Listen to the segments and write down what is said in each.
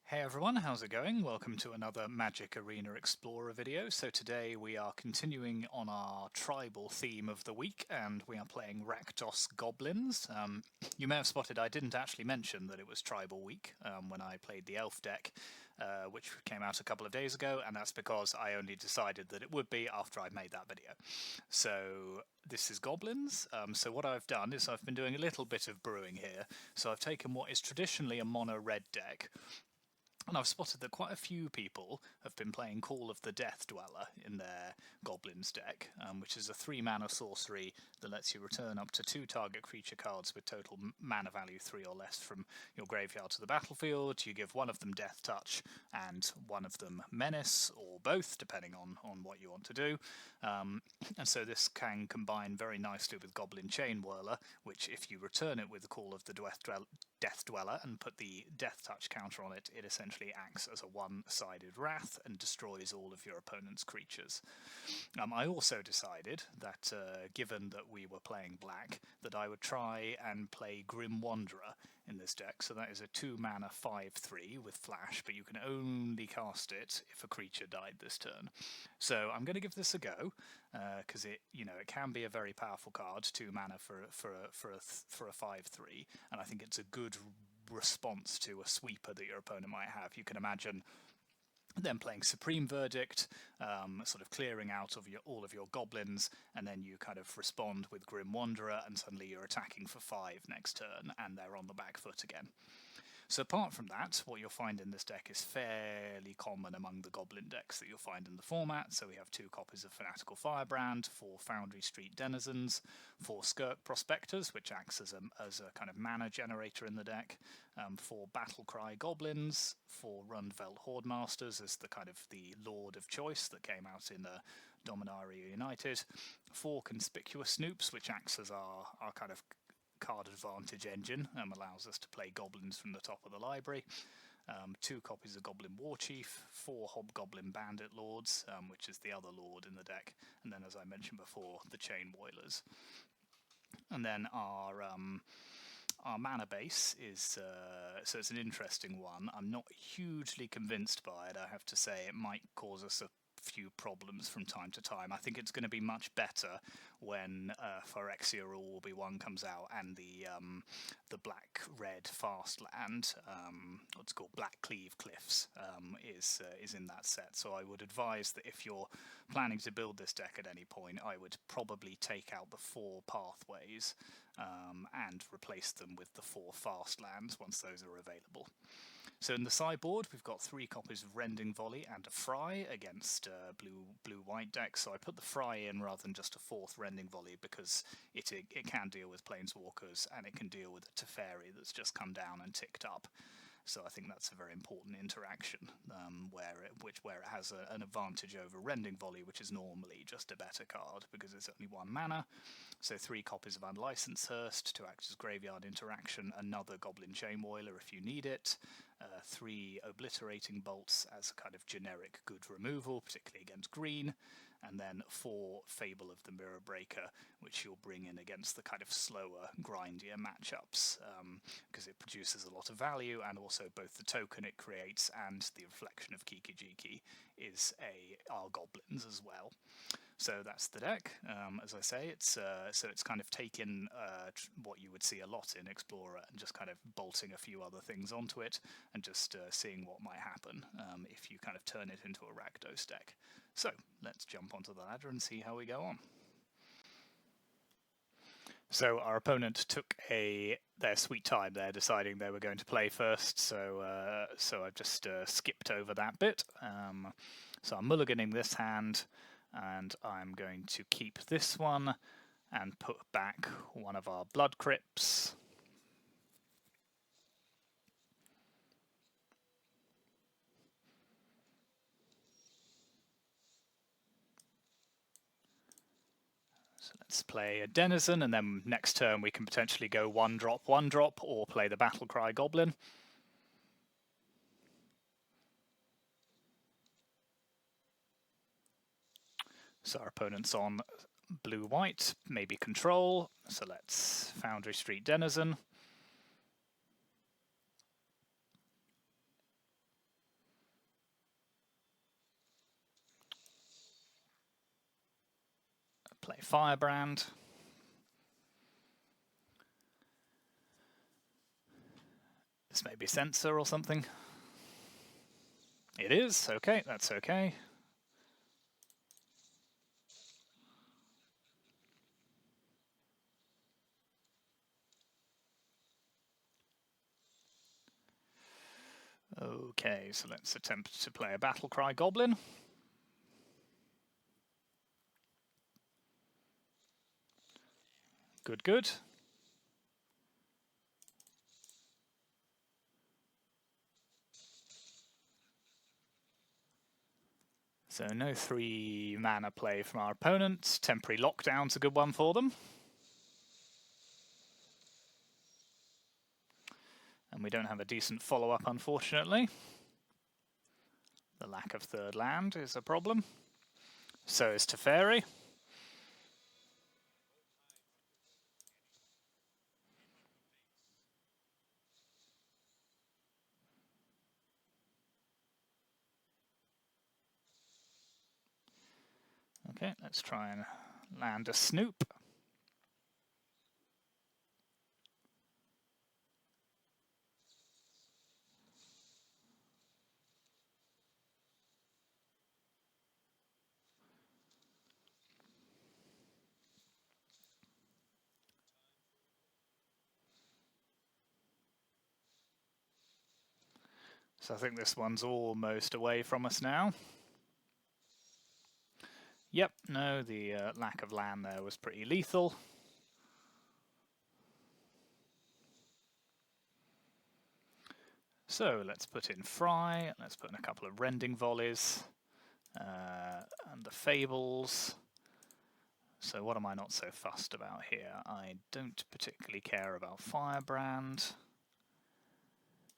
Hey everyone, how's it going? Welcome to another Magic Arena Explorer video. So today we are continuing on our tribal theme of the week and we are playing Rakdos Goblins. You may have spotted I didn't actually mention that it was tribal week when I played the elf deck, which came out a couple of days ago, and that's because I only decided that it would be after I made that video. So this is Goblins. So what I've done is I've been doing a little bit of brewing here. So I've taken what is traditionally a mono red deck, and I've spotted that quite a few people have been playing Call of the Death Dweller in their Goblins deck, which is a 3-mana sorcery that lets you return up to 2 target creature cards with total mana value 3 or less from your graveyard to the battlefield. You give one of them Death Touch and one of them Menace, or both, depending on what you want to do. And so this can combine very nicely with Goblin Chain Whirler, which if you return it with the Call of the Death Dweller and put the Death Touch counter on it, it essentially acts as a one-sided wrath and destroys all of your opponent's creatures. I also decided that, given that we were playing black, that I would try and play Grim Wanderer in this deck. So that is a 2-mana 5/3 with flash, but you can only cast it if a creature died this turn. So I'm going to give this a go, because it can be a very powerful card, 2 mana for a 5/3, and I think it's a good response to a sweeper that your opponent might have. You can imagine them playing Supreme Verdict, sort of clearing out of all of your goblins, and then you kind of respond with Grim Wanderer, and suddenly you're attacking for 5 next turn, and they're on the back foot again. So apart from that, what you'll find in this deck is fairly common among the Goblin decks that you'll find in the format. So we have 2 copies of Fanatical Firebrand, 4 Foundry Street Denizens, 4 Skirk Prospectors, which acts as a kind of mana generator in the deck, 4 Battlecry Goblins, 4 Rundveld Hordemasters as the kind of the Lord of Choice that came out in Dominaria United, 4 Conspicuous Snoops, which acts as our kind of card advantage engine, allows us to play goblins from the top of the library, 2 copies of Goblin Warchief, 4 Hobgoblin Bandit Lords, which is the other lord in the deck, and then, as I mentioned before, the Chain Boilers. And then our mana base is, so it's an interesting one. I'm not hugely convinced by it, I have to say. It might cause us a few problems from time to time. I think it's going to be much better when Phyrexia or Obi-Wan comes out and the black-red fast land, what's called Black Cleave Cliffs, is in that set. So I would advise that if you're planning to build this deck at any point, I would probably take out the 4 pathways and replace them with the 4 fast lands once those are available. So in the sideboard, we've got 3 copies of Rending Volley and a Fry against blue-white decks. So I put the Fry in rather than just a 4th Rending Volley because it can deal with Planeswalkers and it can deal with a Teferi that's just come down and ticked up. So I think that's a very important interaction where it has an advantage over Rending Volley, which is normally just a better card because it's only 1 mana. So 3 copies of Unlicensed Hearse to act as graveyard interaction, another Goblin Chain Boiler if you need it, 3 Obliterating Bolts as a kind of generic good removal, particularly against green, and then 4 Fable of the Mirror Breaker, which you'll bring in against the kind of slower, grindier matchups, because it produces a lot of value, and also both the token it creates and the reflection of Kiki-Jiki are goblins as well. So that's the deck. As I say, it's kind of taken what you would see a lot in Explorer and just kind of bolting a few other things onto it and just seeing what might happen if you kind of turn it into a Rakdos deck. So let's jump onto the ladder and see how we go on. So our opponent took their sweet time there, deciding they were going to play first. So I've just skipped over that bit. So I'm mulliganing this hand, and I'm going to keep this one and put back one of our Blood Crypts. So let's play a Denizen, and then next turn we can potentially go 1-drop, or play the Battlecry Goblin. So our opponent's on blue-white, maybe control. So let's Foundry Street Denizen. Play Firebrand. This may be Censor or something. It is, okay, that's okay. Okay, so let's attempt to play a Battlecry Goblin. Good, good. So no 3 mana play from our opponent. Temporary Lockdown's a good one for them. And we don't have a decent follow-up, unfortunately. The lack of 3rd land is a problem. So is Teferi. Okay, let's try and land a Snoop. So I think this one's almost away from us now. Yep, no, the lack of land there was pretty lethal. So let's put in Fry, let's put in a couple of Rending Volleys, and the Fables. So what am I not so fussed about here? I don't particularly care about Firebrand.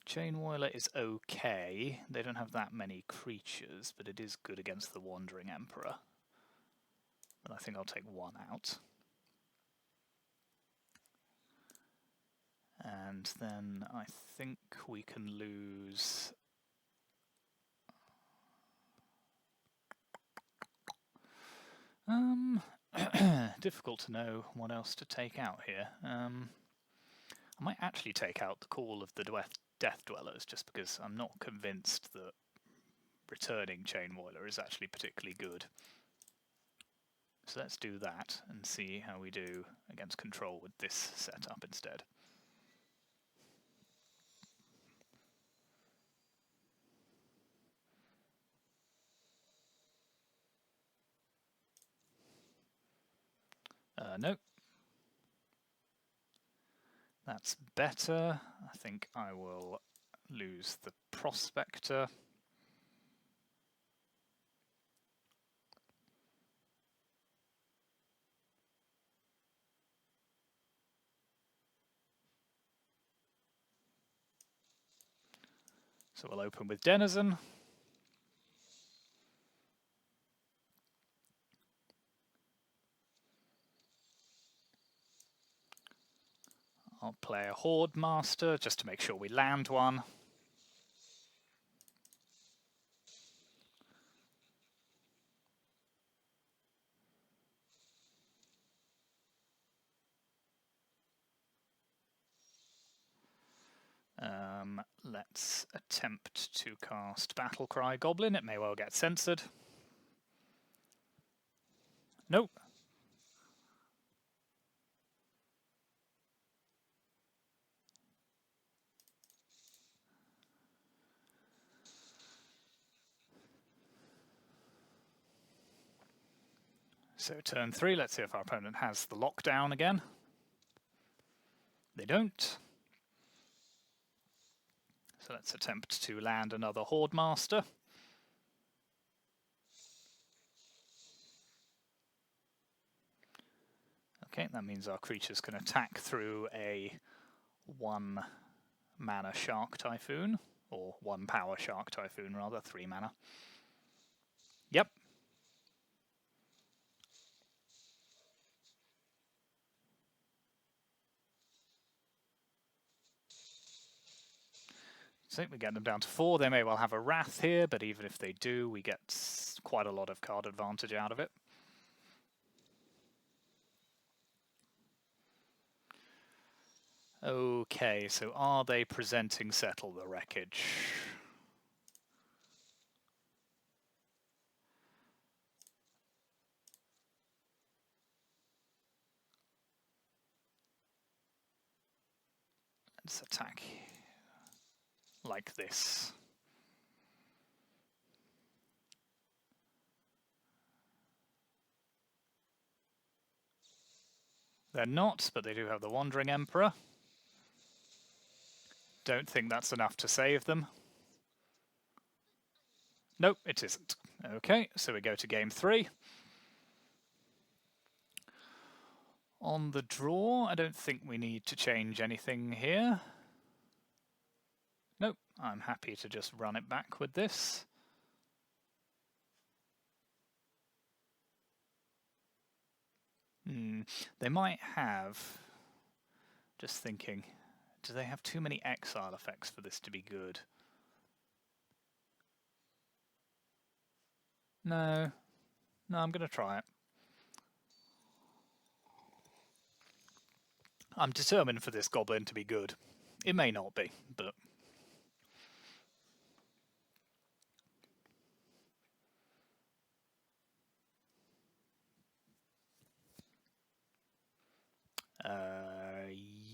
Chainwhirler is okay. They don't have that many creatures, but it is good against the Wandering Emperor. But I think I'll take 1 out. And then I think we can lose... difficult to know what else to take out here. I might actually take out the Call of the Death Dwellers, just because I'm not convinced that returning Chainwhirler is actually particularly good. So let's do that and see how we do against control with this setup instead. Nope. That's better. I think I will lose the Prospector. So we'll open with Denizen. I'll play a Horde Master just to make sure we land one. Let's attempt to cast Battlecry Goblin. It may well get censored. Nope. So turn 3, let's see if our opponent has the lockdown again. They don't. So let's attempt to land another Horde Master. Okay, that means our creatures can attack through a 1 mana Shark Typhoon, or 1 power Shark Typhoon rather, 3 mana. Yep. So we get them down to 4. They may well have a Wrath here, but even if they do, we get quite a lot of card advantage out of it. Okay, so are they presenting Settle the Wreckage? Let's attack like this. They're not, but they do have the Wandering Emperor. Don't think that's enough to save them. Nope, it isn't. Okay, so we go to game 3. On the draw, I don't think we need to change anything here. Nope, I'm happy to just run it back with this. They might have... Just thinking, do they have too many exile effects for this to be good? No, I'm going to try it. I'm determined for this goblin to be good. It may not be, but...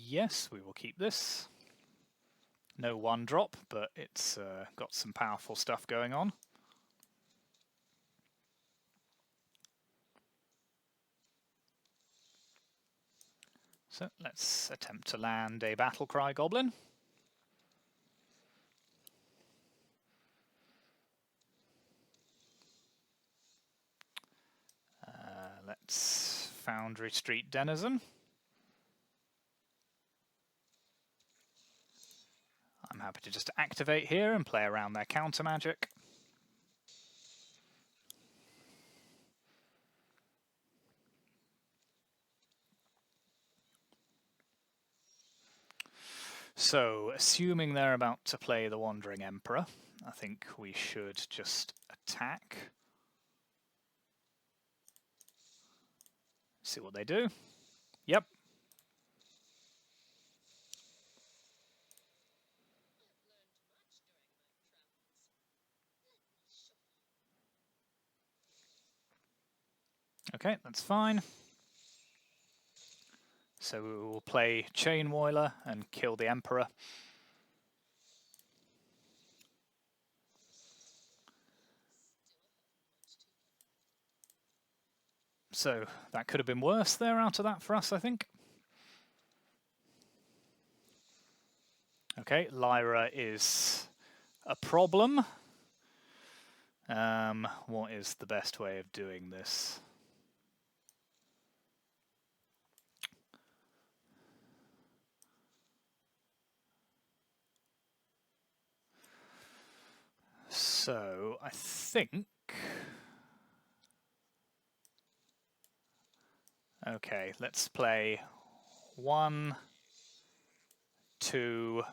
yes, we will keep this. No 1-drop, but it's got some powerful stuff going on. So let's attempt to land a Battlecry Goblin. Let's Foundry Street Denizen. I'm happy to just activate here and play around their counter magic. So, assuming they're about to play the Wandering Emperor, I think we should just attack. See what they do. Yep. Okay, that's fine. So we will play Chainwhirler and kill the Emperor. So that could have been worse there out of that for us, I think. Okay, Lyra is a problem. What is the best way of doing this? So I think... Okay, let's play 1, 2...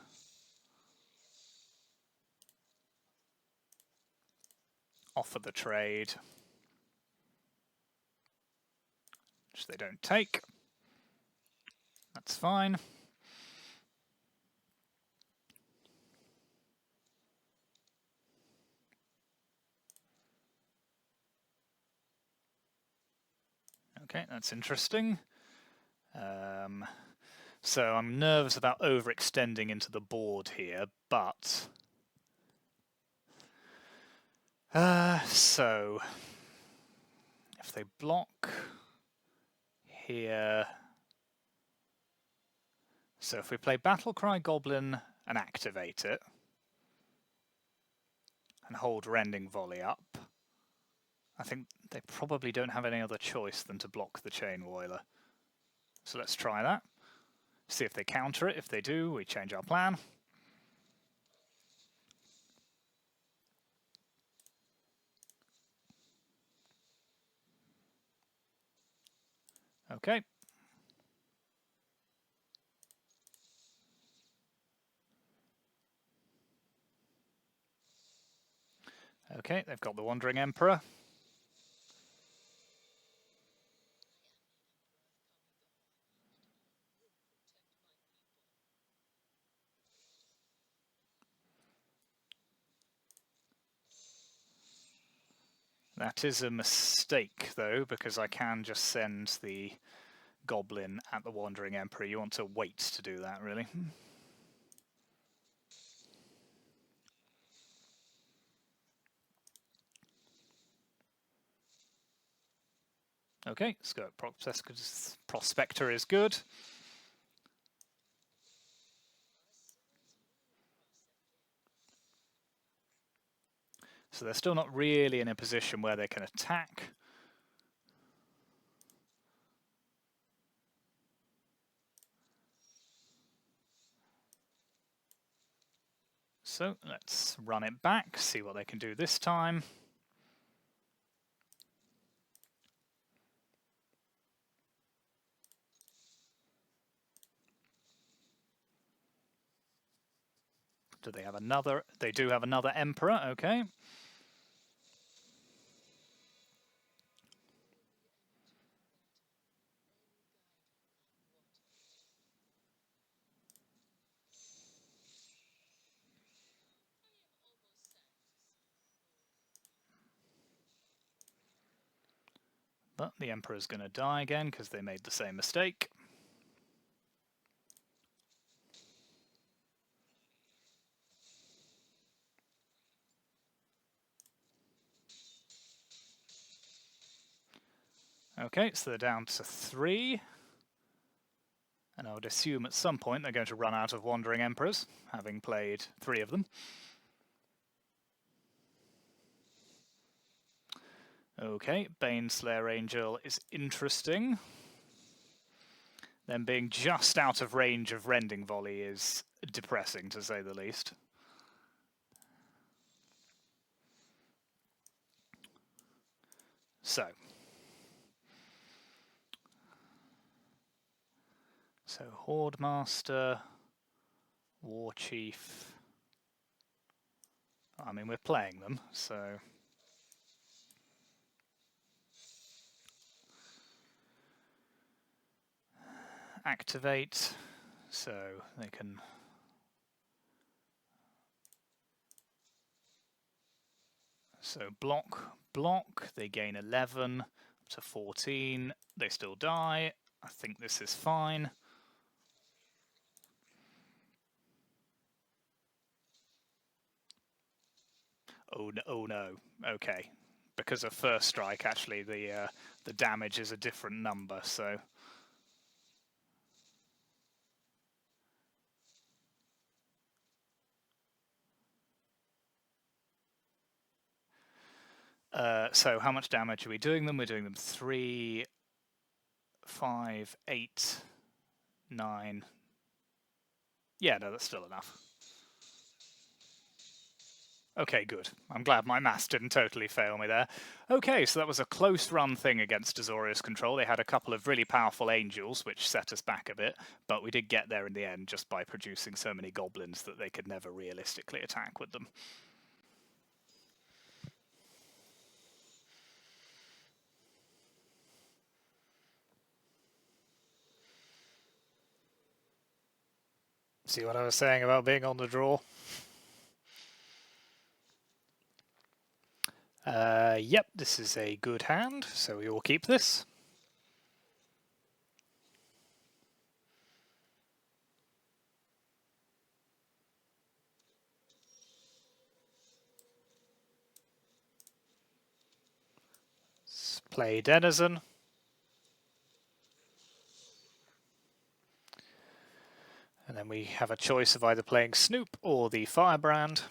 Offer the trade, which they don't take. That's fine. Okay, that's interesting. So I'm nervous about overextending into the board here, but... so... If they block here... So if we play Battlecry Goblin and activate it, and hold Rending Volley up, I think they probably don't have any other choice than to block the Chainwhirler. So let's try that. See if they counter it. If they do, we change our plan. Okay. Okay, they've got the Wandering Emperor. That is a mistake, though, because I can just send the Goblin at the Wandering Emperor. You want to wait to do that, really. Okay, Scout Prospector is good. So they're still not really in a position where they can attack. So let's run it back, see what they can do this time. Do they have another? They do have another Emperor, okay. But the Emperor's going to die again because they made the same mistake. Okay, so they're down to 3. And I would assume at some point they're going to run out of Wandering Emperors, having played 3 of them. Okay, Baneslayer Angel is interesting. Them being just out of range of Rending Volley is depressing, to say the least. So Horde Master, War Chief. I mean, we're playing them, so... Activate, so they can... So block, they gain 11 up to 14, they still die. I think this is fine. Oh no, okay. Because of first strike, actually, the damage is a different number, so... So how much damage are we doing them? We're doing them 3, 5, 8, 9. Yeah, no, that's still enough. Okay, good. I'm glad my maths didn't totally fail me there. Okay, so that was a close run thing against Azorius control. They had a couple of really powerful angels, which set us back a bit, but we did get there in the end just by producing so many goblins that they could never realistically attack with them. See what I was saying about being on the draw? Yep, this is a good hand, so we will keep this. Let's play Denizen. And then we have a choice of either playing Snoop or the Firebrand.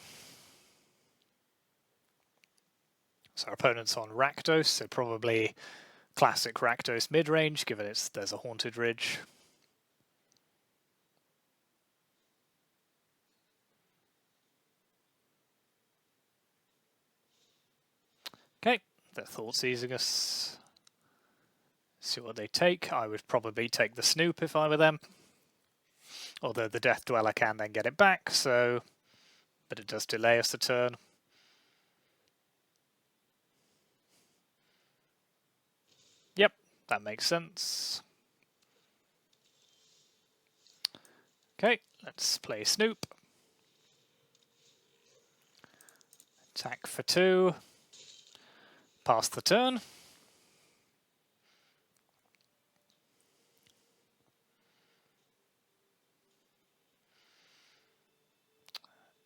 So our opponent's on Rakdos, so probably classic Rakdos mid-range, given there's a Haunted Ridge. Okay, they're thought seizing us. See what they take. I would probably take the Snoop if I were them. Although the Death Dweller can then get it back, so... But it does delay us a turn. Yep, that makes sense. Okay, let's play Snoop. Attack for 2. Pass the turn.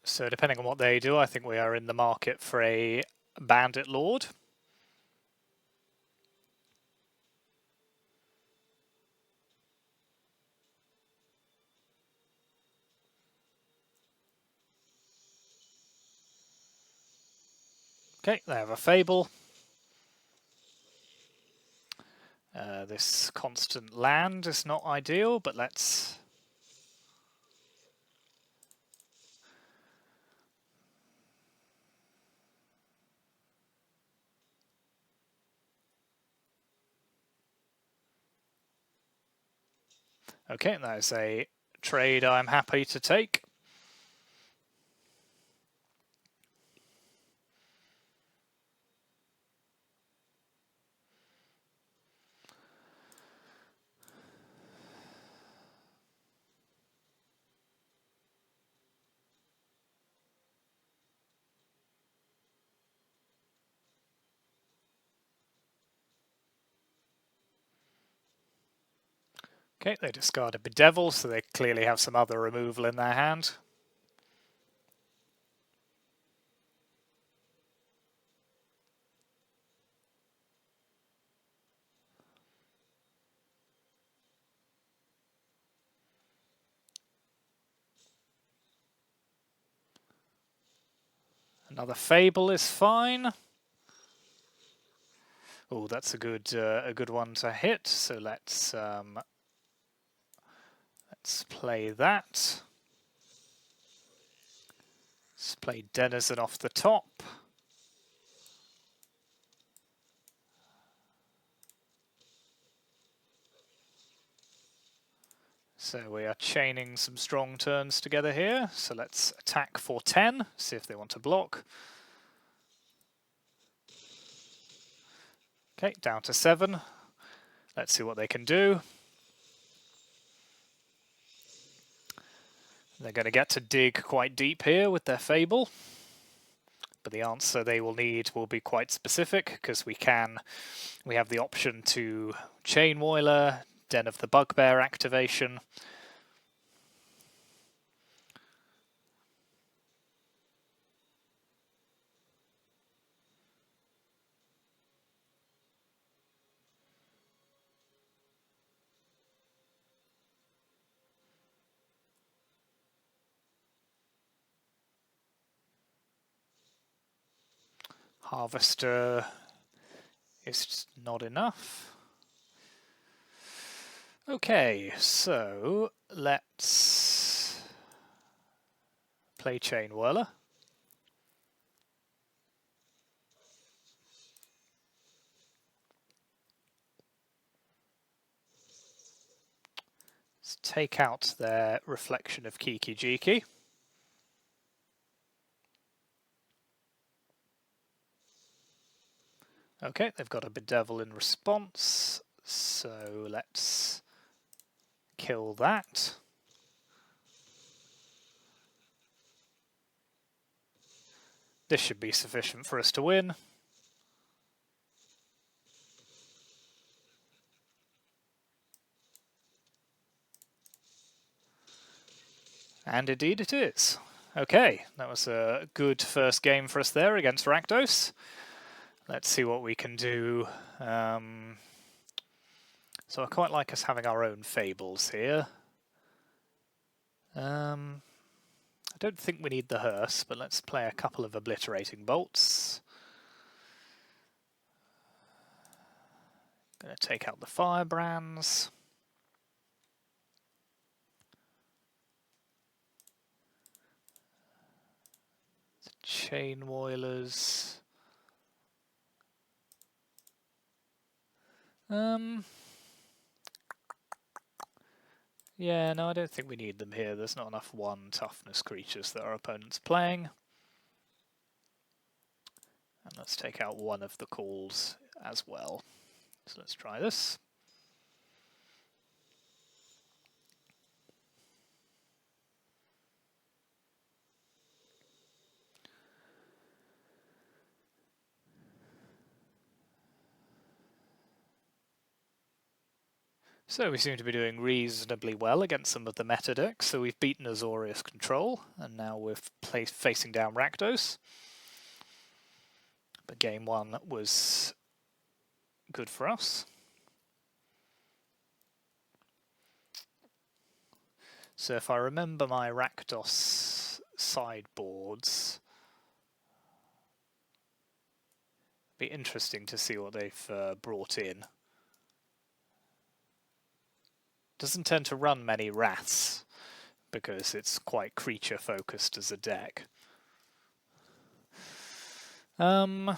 So depending on what they do, I think we are in the market for a Bandit Lord. Okay, they have a Fable. This constant land is not ideal, but let's... Okay, that is a trade I'm happy to take. Okay, they discard a Bedevil, so they clearly have some other removal in their hand. Another Fable is fine. Oh, that's a good one to hit. So let's play that. Let's play Denizen off the top. So we are chaining some strong turns together here. So let's attack for 10, see if they want to block. Okay, down to 7. Let's see what they can do. They're going to get to dig quite deep here with their Fable. But the answer they will need will be quite specific, because we have the option to Chain Woiler, Den of the Bugbear activation. Harvester is not enough. Okay, so let's play Chain Whirler. Let's take out their Reflection of Kiki Jiki. Okay, they've got a Bedevil in response, so let's kill that. This should be sufficient for us to win. And indeed it is. Okay, that was a good first game for us there against Rakdos. Let's see what we can do. So I quite like us having our own Fables here. I don't think we need the Hearse, but let's play a couple of Obliterating Bolts. Going to take out the Firebrands. Chain Woilers. Yeah, no, I don't think we need them here. There's not enough 1 toughness creatures that our opponent's playing. And let's take out one of the calls as well. So let's try this. So we seem to be doing reasonably well against some of the meta decks. So we've beaten Azorius Control, and now we're facing down Rakdos. But game 1 was good for us. So if I remember my Rakdos sideboards, it'd be interesting to see what they've brought in. Doesn't tend to run many Wraths because it's quite creature focused as a deck. No,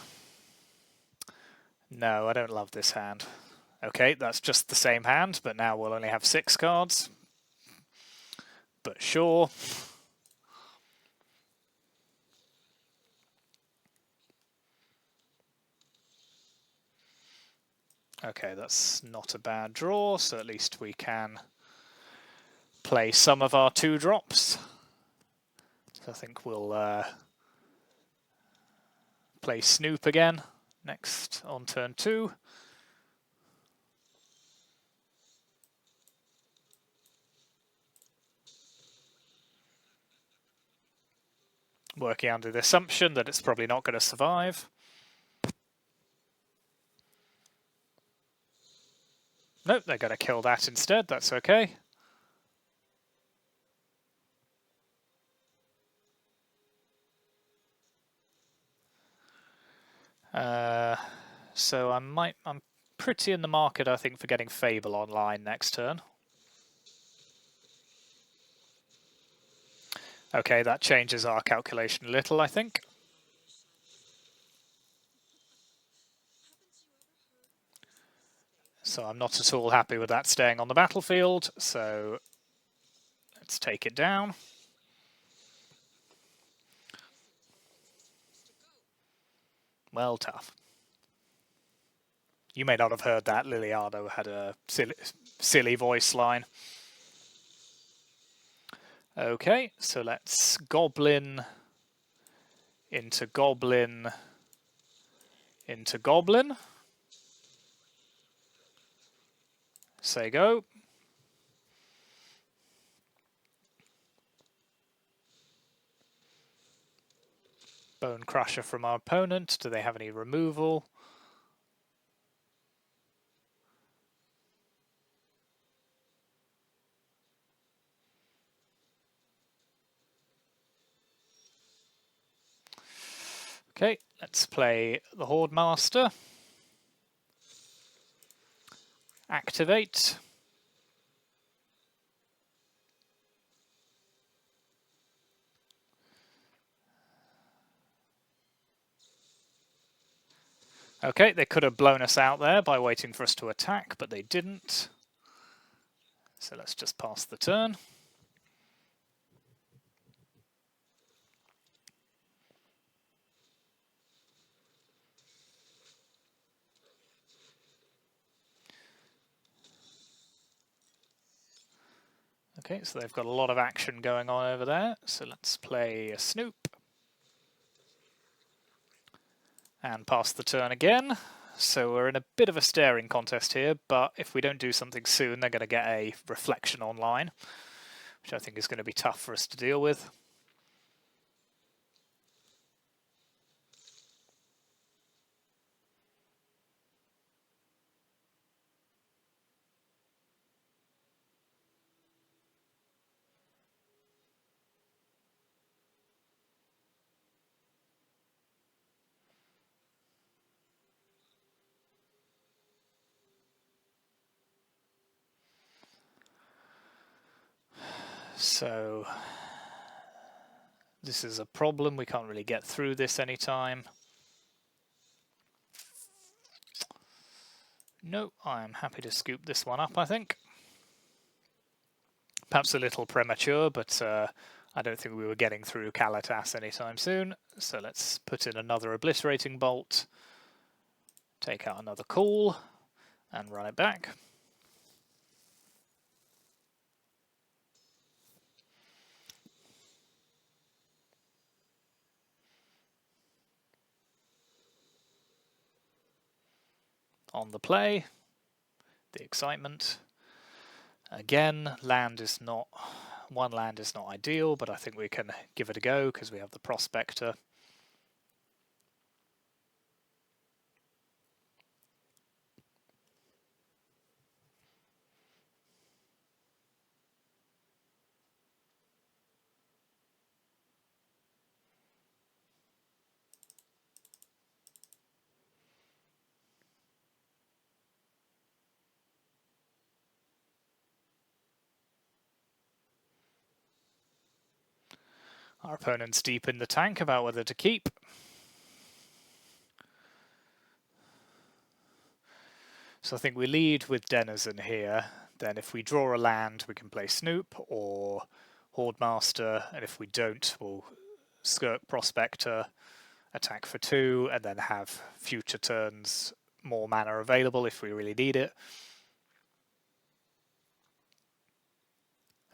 I don't love this hand. Okay, that's just the same hand, but now we'll only have 6 cards. But sure. Okay, that's not a bad draw, so at least we can play some of our 2-drops. So I think we'll play Snoop again next on turn 2. Working under the assumption that it's probably not going to survive. Nope, they're going to kill that instead, that's okay. So I'm pretty in the market, I think, for getting Fable online next turn. Okay, that changes our calculation a little, I think. So I'm not at all happy with that staying on the battlefield, so let's take it down. Well, tough. You may not have heard that. Liliano had a silly voice line. Okay, so let's Goblin into Goblin into Goblin. Say go. Bone Crusher from our opponent. Do they have any removal? Okay, let's play the Horde Master. Activate. Okay, they could have blown us out there by waiting for us to attack, but they didn't. So let's just pass the turn. Okay, so they've got a lot of action going on over there. So let's play a Snoop. And pass the turn again. So we're in a bit of a staring contest here, but if we don't do something soon, they're going to get a reflection online, which I think is going to be tough for us to deal with. So this is a problem. We can't really get through this anytime. No, I'm happy to scoop this one up, I think. Perhaps a little premature, but I don't think we were getting through Kalatas anytime soon. So let's put in another Obliterating Bolt, take out another Call, and run it back. On the play, the excitement. Again, one land is not ideal, but I think we can give it a go because we have the Prospector. Our opponent's deep in the tank about whether to keep. So I think we lead with Denizen here. Then if we draw a land, we can play Snoop or Hordemaster, and if we don't, we'll Skirk Prospector, attack for 2, and then have future turns more mana available if we really need it.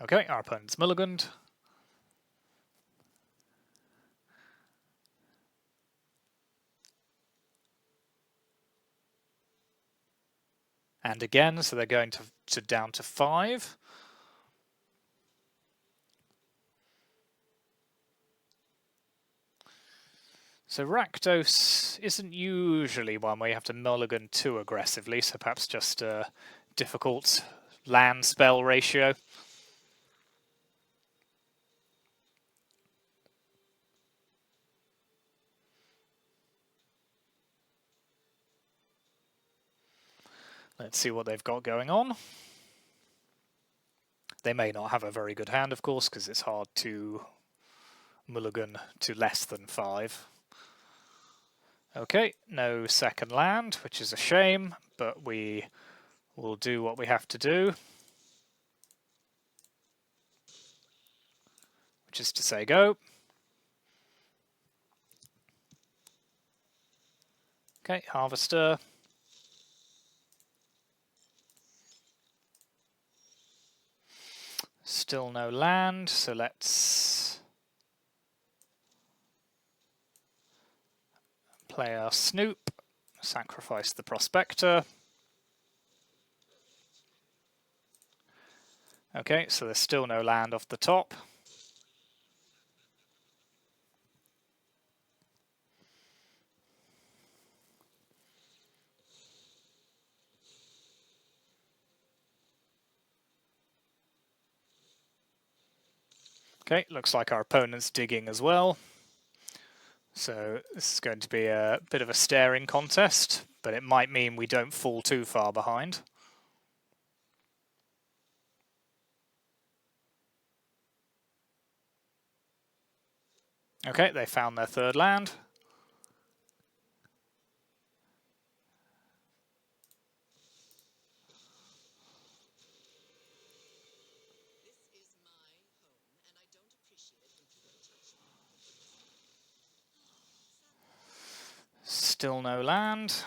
Okay, our opponent's mulliganed. And again, so they're going to down to 5. So Rakdos isn't usually one where you have to mulligan too aggressively, so perhaps just a difficult land spell ratio. Let's see what they've got going on. They may not have a very good hand, of course, because it's hard to mulligan to less than 5. Okay, no second land, which is a shame, but we will do what we have to do. Which is to say go. Okay, Harvester. Still no land, so let's play our Snoop, sacrifice the Prospector. Okay, so there's still no land off the top. Okay, looks like our opponent's digging as well. So this is going to be a bit of a staring contest, but it might mean we don't fall too far behind. Okay, they found their third land. Still no land.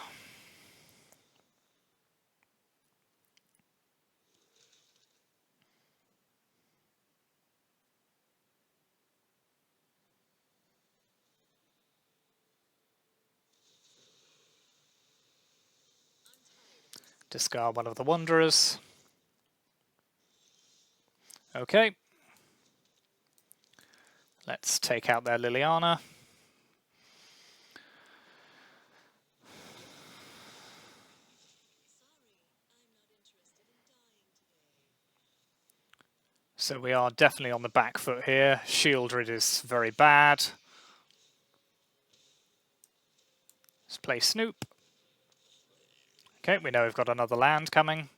Discard one of the Wanderers. Okay. Let's take out their Liliana. So we are definitely on the back foot here. Shieldred is very bad. Let's play Snoop. Okay, we know we've got another land coming.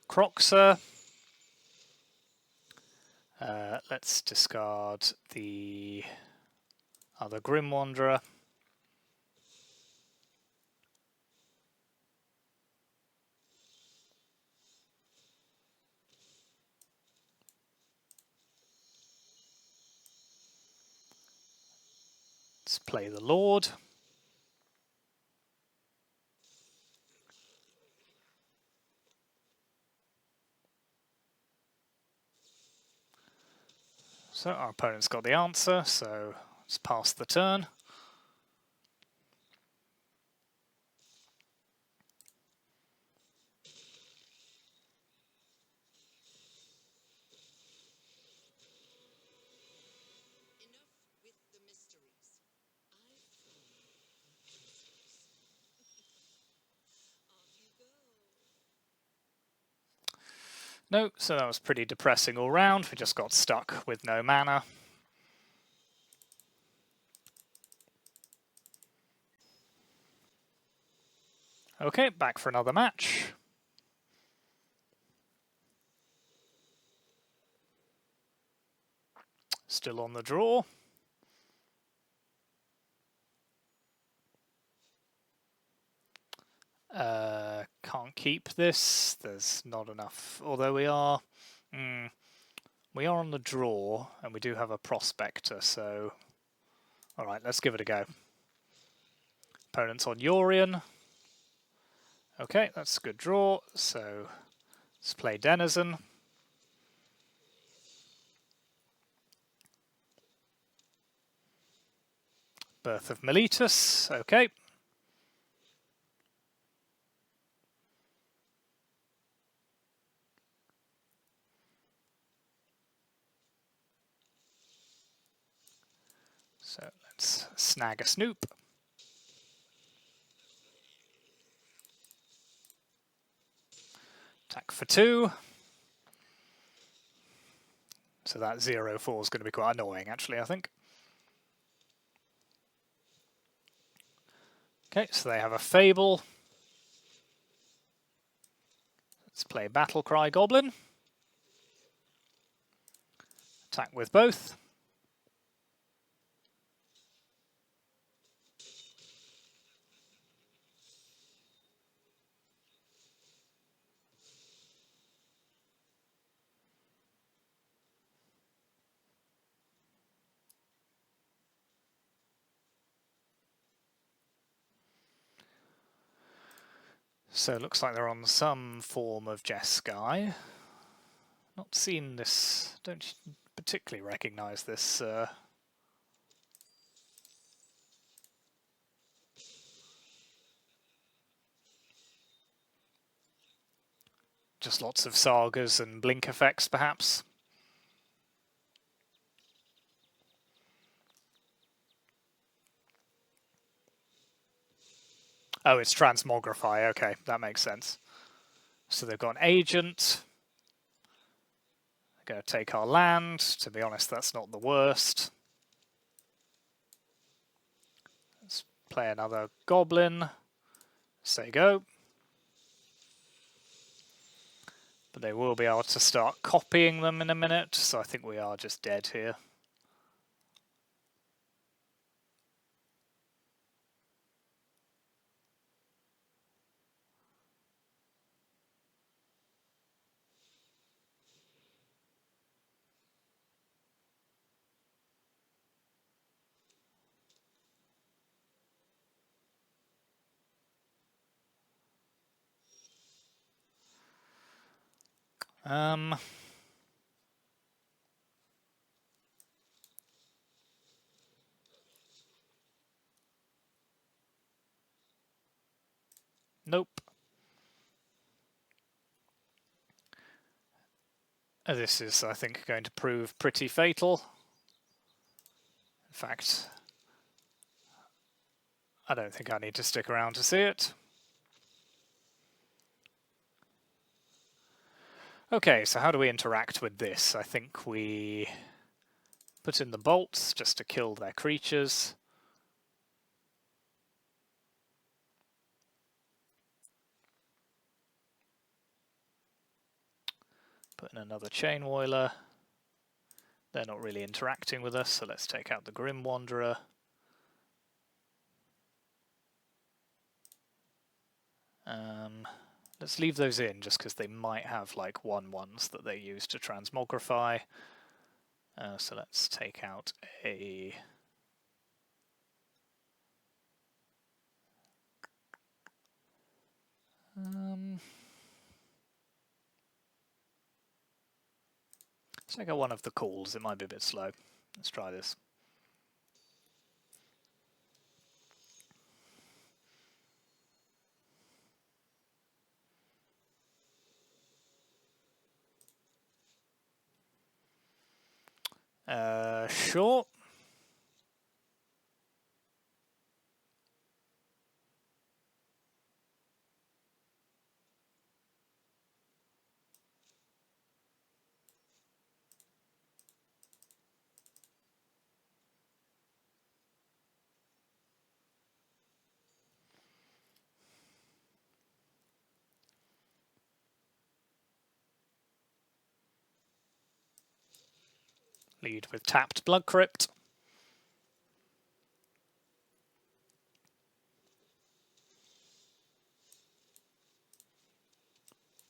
Croxer. Let's discard the other Grim Wanderer. Let's play the Lord. So our opponent's got the answer, so let's pass the turn. No, so that was pretty depressing all round. We just got stuck with no mana. Okay, back for another match. Still on the draw. Can't keep this. There's not enough. Although we are on the draw, and we do have a prospector, so... Alright, let's give it a go. Opponent's on Yorion. Okay, that's a good draw, so let's play Denizen. Birth of Meletus, okay. So let's snag a Snoop. Attack for 2. So that 0/4 is going to be quite annoying, actually, I think. Okay, so they have a Fable. Let's play Battlecry Goblin. Attack with both. So it looks like they're on some form of Jeskai. Not seen this, don't particularly recognise this. Just lots of sagas and blink effects, perhaps. Oh, it's Transmogrify. Okay, that makes sense. So they've got an agent. They're going to take our land. To be honest, that's not the worst. Let's play another Goblin. Say go. But they will be able to start copying them in a minute, so I think we are just dead here. Nope. This is, I think, going to prove pretty fatal. In fact, I don't think I need to stick around to see it. Okay, so how do we interact with this? I think we put in the bolts just to kill their creatures. Put in another Chain Woiler. They're not really interacting with us, so let's take out the Grim Wanderer. Let's leave those in just because they might have like 1/1s that they use to transmogrify. So let's take out a... Check out one of the calls, it might be a bit slow. Let's try this. Sure. Lead with tapped Blood Crypt.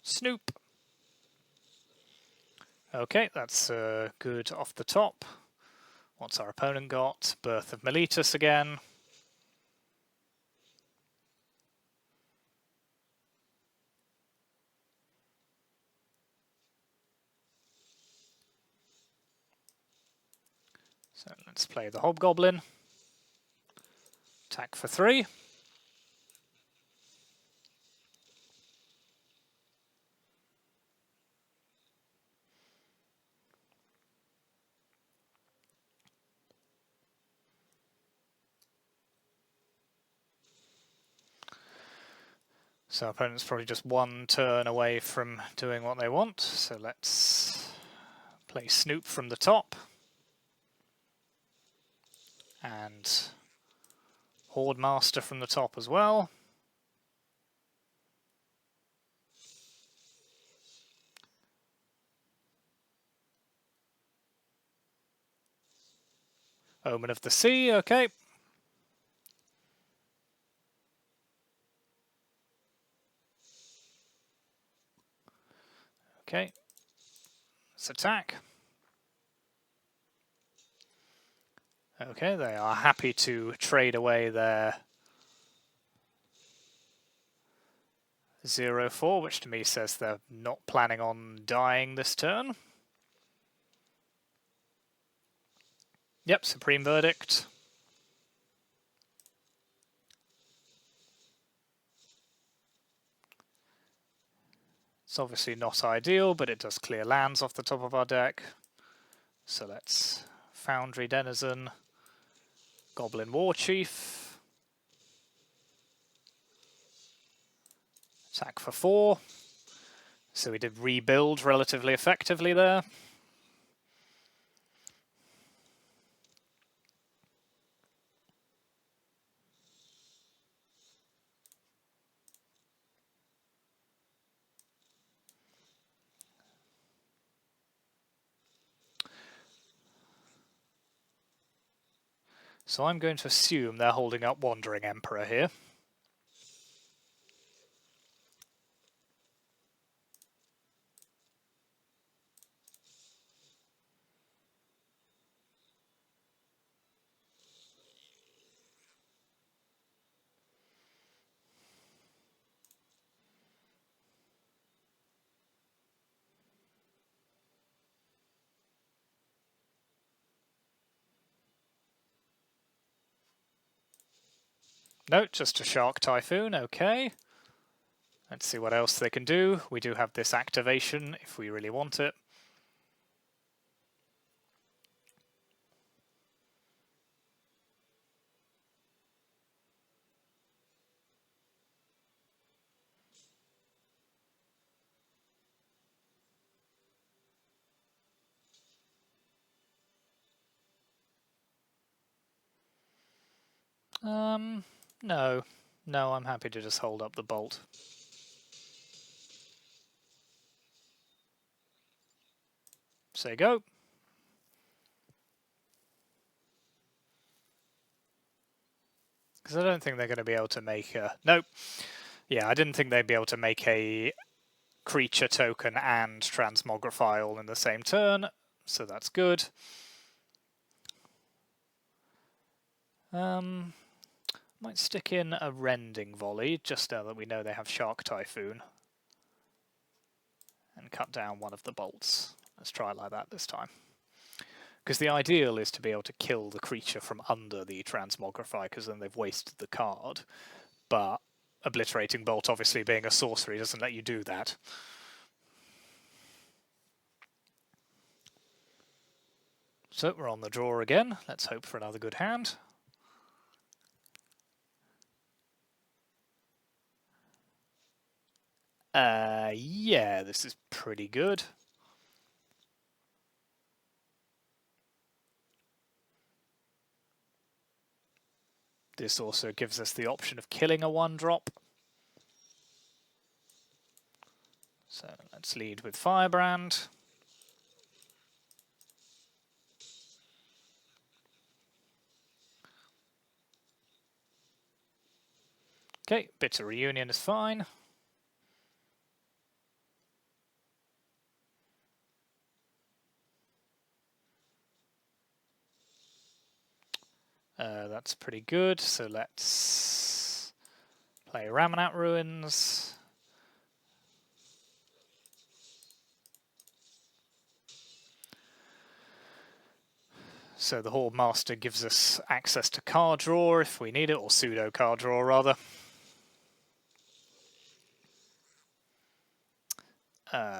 Snoop. Okay, that's good off the top. What's our opponent got? Birth of Meletus again. So let's play the Hobgoblin. Attack for 3. So our opponent's probably just one turn away from doing what they want. So let's play Snoop from the top. And Horde Master from the top as well. Omen of the Sea, okay. Okay, let's attack. Okay, they are happy to trade away their 0-4, which to me says they're not planning on dying this turn. Yep, Supreme Verdict. It's obviously not ideal, but it does clear lands off the top of our deck. So let's Foundry Denizen, Goblin Warchief. Attack for 4. So we did rebuild relatively effectively there. So I'm going to assume they're holding up Wandering Emperor here. No, just a Shark Typhoon, okay. Let's see what else they can do. We do have this activation if we really want it. No. No, I'm happy to just hold up the bolt. Say go. Because I don't think they're going to be able to make a... Nope. Yeah, I didn't think they'd be able to make a creature token and Transmogrify all in the same turn, so that's good. Might stick in a Rending Volley, just now that we know they have Shark Typhoon. And cut down one of the bolts. Let's try it like that this time. Because the ideal is to be able to kill the creature from under the Transmogrify, because then they've wasted the card. But Obliterating Bolt, obviously being a sorcery, doesn't let you do that. So we're on the draw again. Let's hope for another good hand. Yeah, this is pretty good. This also gives us the option of killing a 1-drop. So let's lead with Firebrand. Okay, Bitter Reunion is fine. That's pretty good, so let's play Ramonat Ruins. So the Horde Master gives us access to card draw if we need it, or pseudo card draw rather.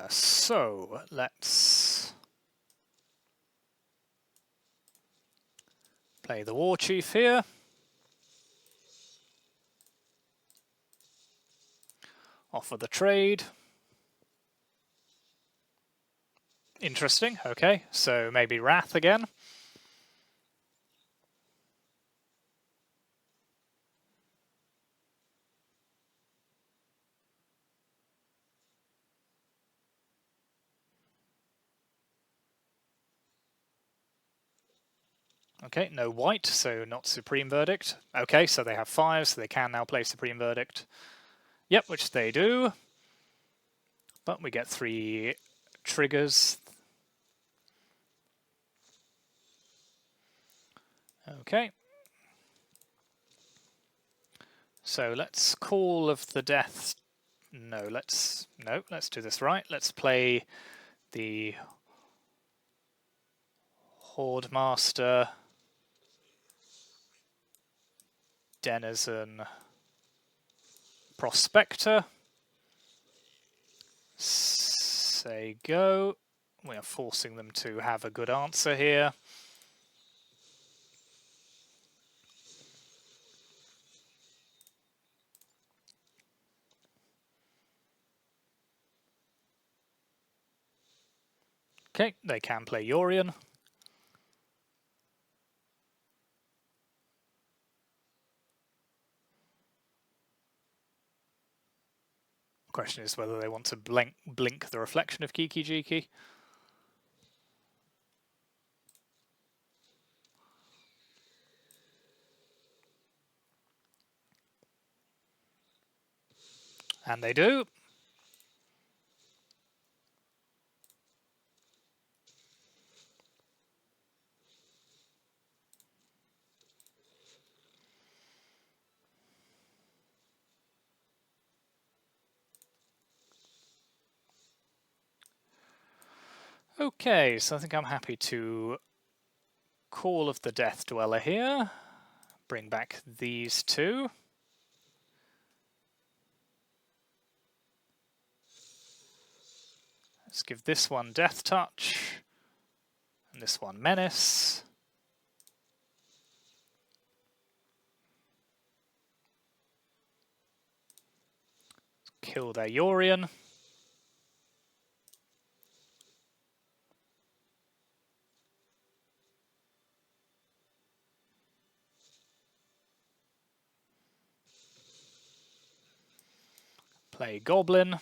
So let's play the War Chief here. Offer the trade. Interesting, okay, so maybe Wrath again. Okay, no white, so not Supreme Verdict. Okay, so they have 5, so they can now play Supreme Verdict. Yep, which they do. But we get 3 triggers. Okay. So let's Call of the Death. No, let's do this right. Let's play the Horde Master, Denizen, Prospector. Say go. We are forcing them to have a good answer here. Okay, they can play Yorion. Question is whether they want to blink the reflection of Kiki Jiki. And they do. Okay, so I think I'm happy to Call of the Death Dweller here. Bring back these 2. Let's give this one Death Touch, and this one Menace. Kill their Yorion. Play Goblin.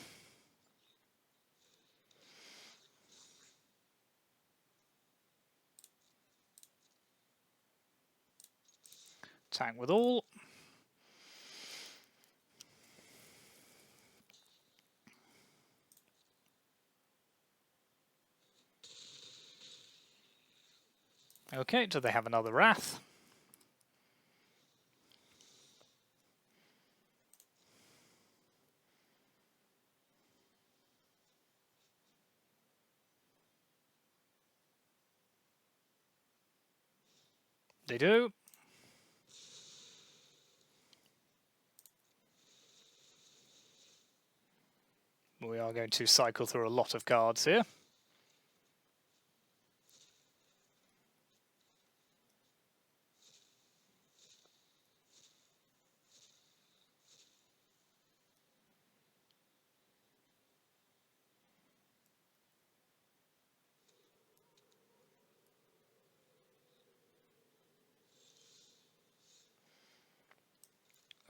Attack with all. Okay, do they have another Wrath? They do. We are going to cycle through a lot of cards here.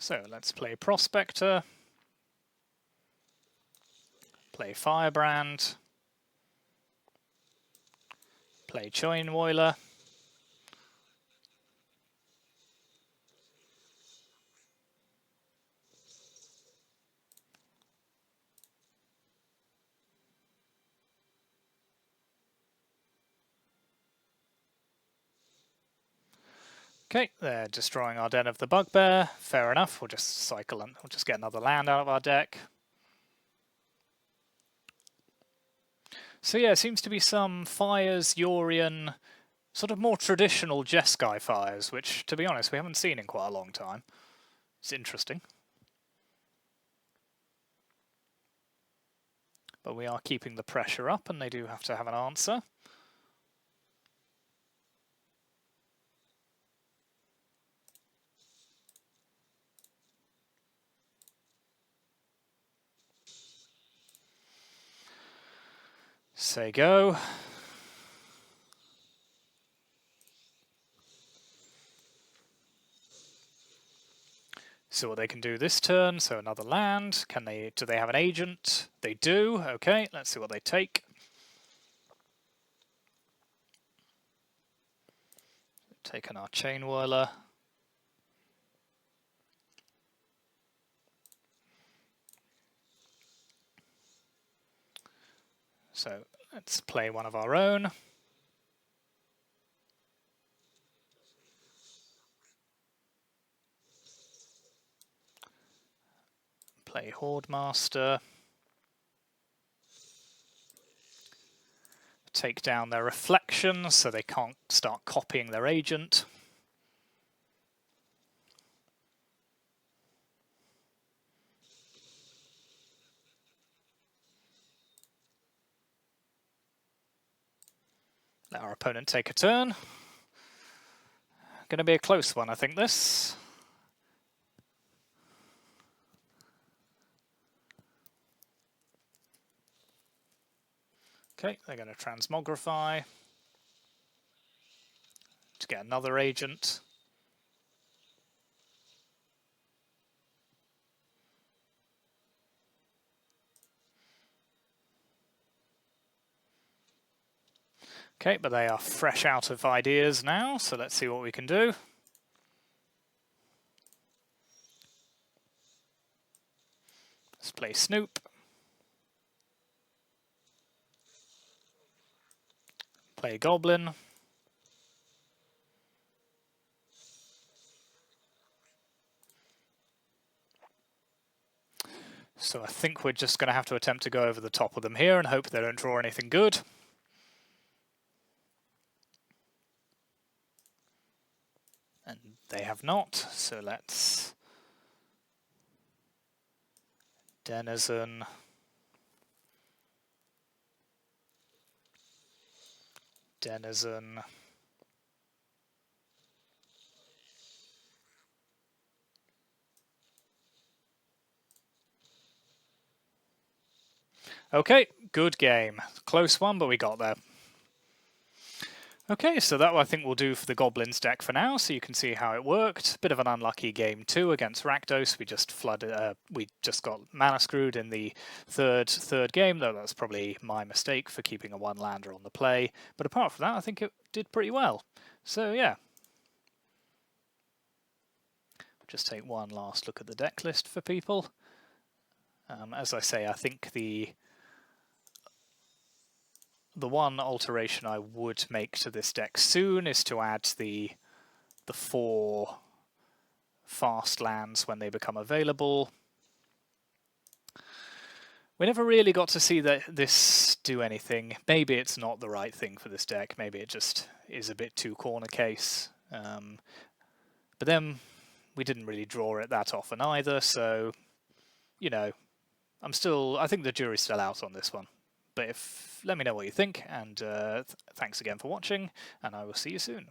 So let's play Prospector, play Firebrand, play Chainwhirler, okay, they're destroying our Den of the Bugbear. Fair enough, we'll just cycle and we'll just get another land out of our deck. So yeah, it seems to be some Fires, Yorion, sort of more traditional Jeskai Fires, which, to be honest, we haven't seen in quite a long time. It's interesting. But we are keeping the pressure up, and they do have to have an answer. Say go. See what they can do this turn. So another land. Can they? Do they have an agent? They do. Okay, let's see what they take. Taking our Chainwhirler. So let's play one of our own. Play Horde Master. Take down their reflections so they can't start copying their agent. Let our opponent take a turn. Going to be a close one, I think, this. Okay, they're going to Transmogrify to get another agent. Okay, but they are fresh out of ideas now, so let's see what we can do. Let's play Snoop. Play Goblin. So I think we're just going to have to attempt to go over the top of them here and hope they don't draw anything good. And they have not, so let's Denizen. Denizen. Okay, good game. Close one, but we got there. Okay, so that I think we'll do for the Goblins deck for now, so you can see how it worked. Bit of an unlucky game 2 against Rakdos. We just got mana screwed in the third game, though that's probably my mistake for keeping a one-lander on the play. But apart from that, I think it did pretty well. So yeah. Just take one last look at the deck list for people. As I say, I think the one alteration I would make to this deck soon is to add the 4 fast lands when they become available. We never really got to see this do anything. Maybe it's not the right thing for this deck. Maybe it just is a bit too corner case. But then we didn't really draw it that often either, so, you know, I think the jury's still out on this one. But let me know what you think, and thanks again for watching, and I will see you soon.